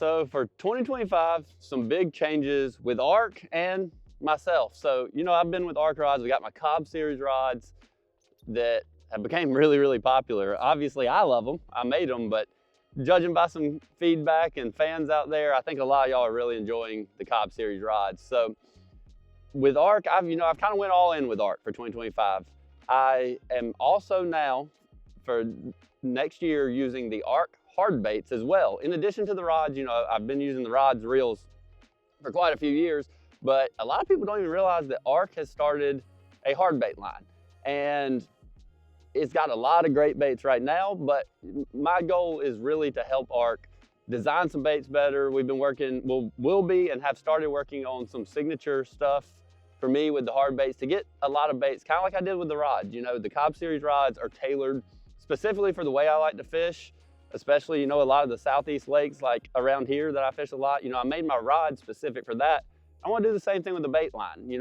So for 2025, some big changes with Ark and myself. So, I've been with Ark rods. We got my Cobb series rods that have became really, really popular. Obviously, I love them. I made them, but judging by some feedback and fans out there, I think a lot of y'all are really enjoying the Cobb series rods. So with Ark, I've kind of went all in with Ark for 2025. I am also now for next year using the Ark hard baits as well. In addition to the rods, I've been using the rods, reels for quite a few years, but a lot of people don't even realize that Ark has started a hard bait line. And it's got a lot of great baits right now, but my goal is really to help Ark design some baits better. We've been working, will be and have started working on some signature stuff for me with the hard baits to get a lot of baits, kind of like I did with the rods. The Cobb series rods are tailored specifically for the way I like to fish, especially, a lot of the southeast lakes like around here that I fish a lot. I made my rod specific for that. I want to do the same thing with the bait line.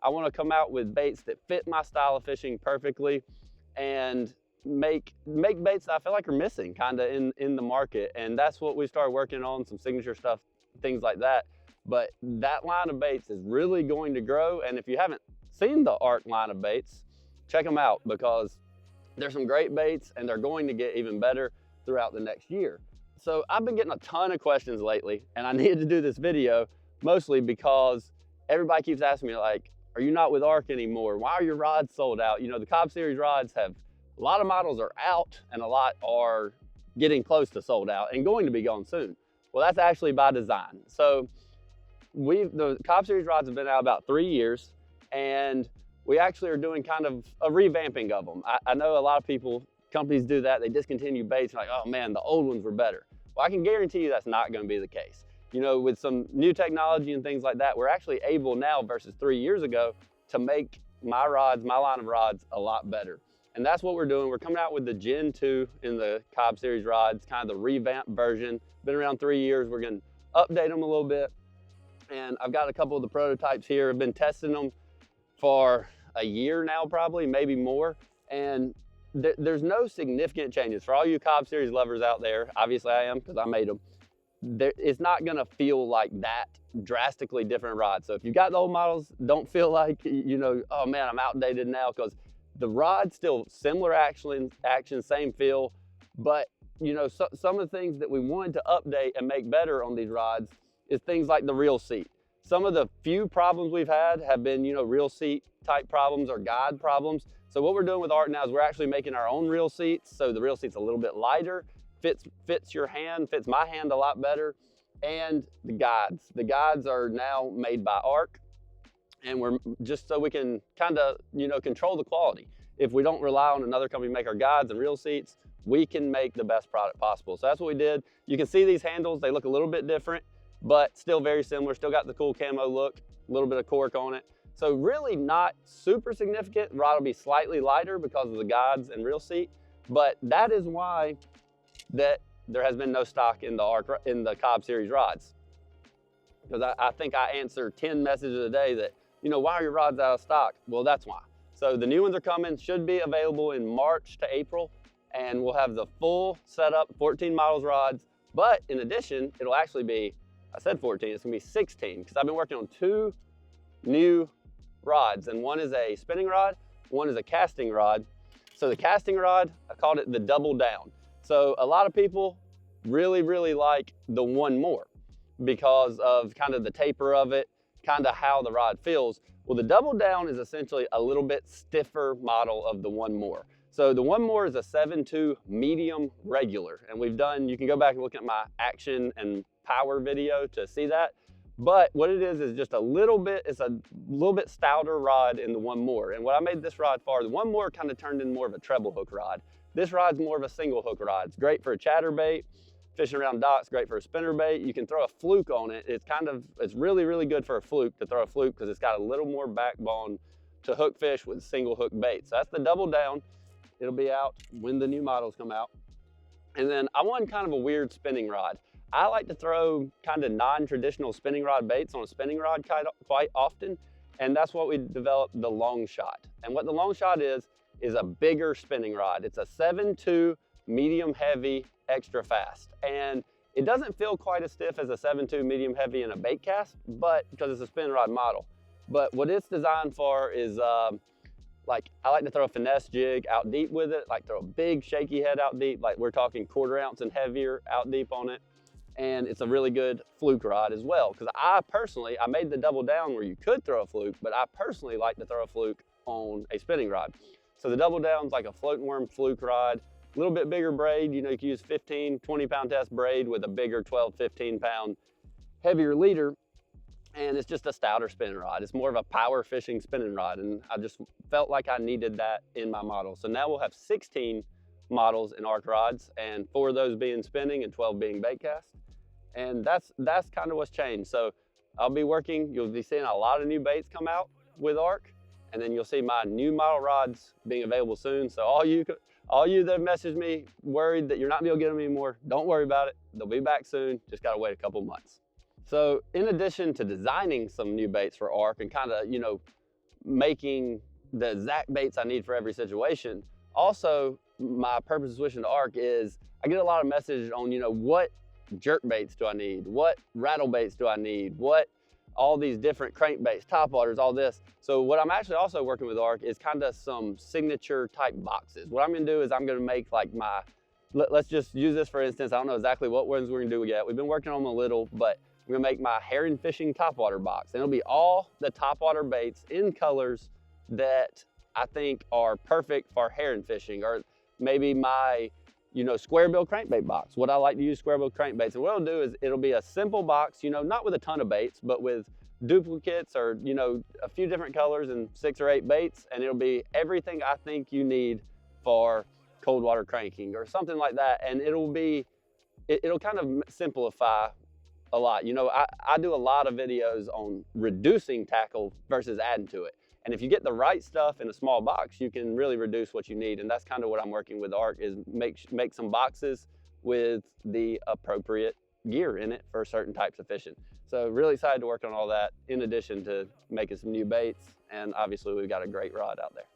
I want to come out with baits that fit my style of fishing perfectly and make baits that I feel like are missing kind of in the market. And that's what we started working on, some signature stuff, things like that. But that line of baits is really going to grow. And if you haven't seen the Ark line of baits, check them out, because there's some great baits and they're going to get even better throughout the next year. So I've been getting a ton of questions lately, and I needed to do this video mostly because everybody keeps asking me, like, are you not with Ark anymore? Why are your rods sold out? The Cobb series rods have, a lot of models are out and a lot are getting close to sold out and going to be gone soon. Well, that's actually by design. So the Cobb series rods have been out about 3 years, and we actually are doing kind of a revamping of them. I know a lot of companies do that. They discontinue baits like, oh man, the old ones were better. Well, I can guarantee you that's not going to be the case. With some new technology and things like that, we're actually able now versus 3 years ago to make my line of rods a lot better. And that's what we're doing. We're coming out with the Gen 2 in the Cobb series rods, kind of the revamped version. Been around 3 years. We're going to update them a little bit. And I've got a couple of the prototypes here. I've been testing them for a year now, probably, maybe more. And there's no significant changes. For all you Cobb series lovers out there, obviously I am because I made them, it's not gonna feel like that drastically different rod. So if you got the old models, don't feel like, oh man, I'm outdated now, because the rod's still similar action, same feel, but some of the things that we wanted to update and make better on these rods is things like the reel seat. Some of the few problems we've had have been, reel seat type problems or guide problems. So what we're doing with Ark now is we're actually making our own reel seats. So the reel seat's a little bit lighter, fits your hand, fits my hand a lot better. And the guides are now made by Ark, and we're just so we can kind of, control the quality. If we don't rely on another company to make our guides and reel seats, we can make the best product possible. So that's what we did. You can see these handles, they look a little bit different, but still very similar. Still got the cool camo look, a little bit of cork on it. So really not super significant. Rod will be slightly lighter because of the guides and reel seat, but that is why that there has been no stock in the Cobb series rods. Because I think I answer 10 messages a day that, why are your rods out of stock? Well, that's why. So the new ones are coming, should be available in March to April, and we'll have the full setup, 14 models rods. But in addition, it'll actually be, I said 14, it's gonna be 16, because I've been working on 2 new rods, and one is a spinning rod, one is a casting rod. So the casting rod, I called it the double down. So a lot of people really, really like the one more because of kind of the taper of it, kind of how the rod feels. Well, the double down is essentially a little bit stiffer model of the one more. So the one more is a 7.2 medium regular, and you can go back and look at my action and power video to see that. But what it is just a little bit, it's a little bit stouter rod in the one more. And what I made this rod for, the one more kind of turned into more of a treble hook rod. This rod's more of a single hook rod. It's great for a chatterbait, fishing around docks, great for a spinnerbait. You can throw a fluke on it. It's really, really good for a fluke, to throw a fluke, because it's got a little more backbone to hook fish with single hook baits. So that's the double down. It'll be out when the new models come out. And then I want kind of a weird spinning rod. I like to throw kind of non-traditional spinning rod baits on a spinning rod quite often, and that's what we developed the long shot. And what the long shot is a bigger spinning rod. It's a 7.2 medium heavy extra fast, and It doesn't feel quite as stiff as a 7.2 medium heavy in a bait cast, but because it's a spin rod model. But what it's designed for is like I like to throw a finesse jig out deep with it, like throw a big shaky head out deep, like we're talking 1/4 ounce and heavier out deep on it. And it's a really good fluke rod as well. Because I made the double down where you could throw a fluke, but I personally like to throw a fluke on a spinning rod. So the double down's like a floating worm fluke rod, a little bit bigger braid. You know, you can use 15, 20 pound test braid with a bigger 12, 15 pound heavier leader. And it's just a stouter spinning rod. It's more of a power fishing spinning rod. And I just felt like I needed that in my model. So now we'll have 16 models in Ark rods, and 4 of those being spinning and 12 being bait cast. And that's kind of what's changed. So I'll be working, you'll be seeing a lot of new baits come out with Ark, and then you'll see my new model rods being available soon. So all you that message me worried that you're not gonna be able to get them anymore, don't worry about it. They'll be back soon, just gotta wait a couple months. So in addition to designing some new baits for Ark and kind of, you know, making the exact baits I need for every situation, also my purpose of switching to Ark is I get a lot of messages on, you know, what jerk baits do I need? What rattle baits do I need? What all these different crankbaits, top waters, all this. So what I'm actually also working with Ark is kind of some signature type boxes. What I'm gonna do is I'm gonna make like my, let's just use this for instance. I don't know exactly what ones we're gonna do yet. We've been working on them a little, but I'm gonna make my herring fishing topwater box. And it'll be all the topwater baits in colors that I think are perfect for herring fishing, or maybe my, you know, square bill crankbait box. What I like to use square bill crankbaits. And what it'll do is it'll be a simple box, you know, not with a ton of baits, but with duplicates or, you know, a few different colors and 6 or 8 baits. And it'll be everything I think you need for cold water cranking or something like that. And it'll kind of simplify a lot. You know, I do a lot of videos on reducing tackle versus adding to it. And if you get the right stuff in a small box, you can really reduce what you need. And that's kind of what I'm working with Ark, is make some boxes with the appropriate gear in it for certain types of fishing. So really excited to work on all that in addition to making some new baits. And obviously we've got a great rod out there.